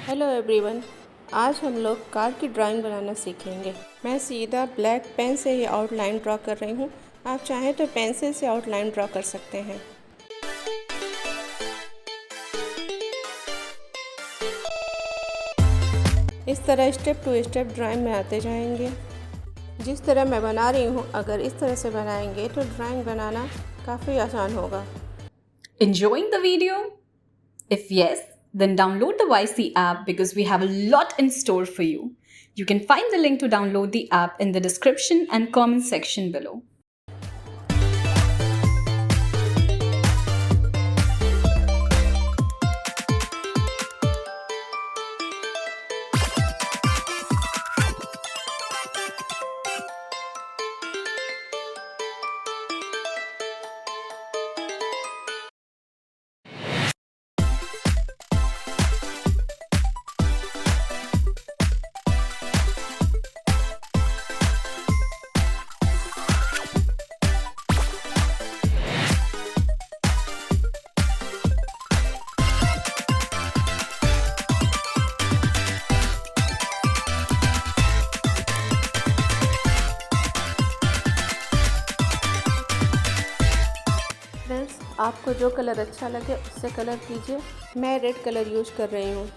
Hello everyone. आज हम लोग कार की ड्राइंग बनाना सीखेंगे। मैं सीधा ब्लैक पेन से ही आउटलाइन ड्रॉ कर रही हूँ। आप चाहें तो पेंसिल से आउटलाइन ड्रॉ कर सकते हैं। इस तरह स्टेप टू स्टेप ड्राइंग में आते जाएंगे। जिस तरह मैं बना रही हूँ, अगर इस तरह से बनाएंगे तो ड्राइंग बनाना काफ़ी आसान होगा। Enjoying the video? If yes, then download the YC app because we have a lot in store for you. You can find the link to download the app in the description and comment section below. Friends, आपको जो colour अच्छा लगे उससे colour कीजिए। मैं red colour use कर रही हूँ।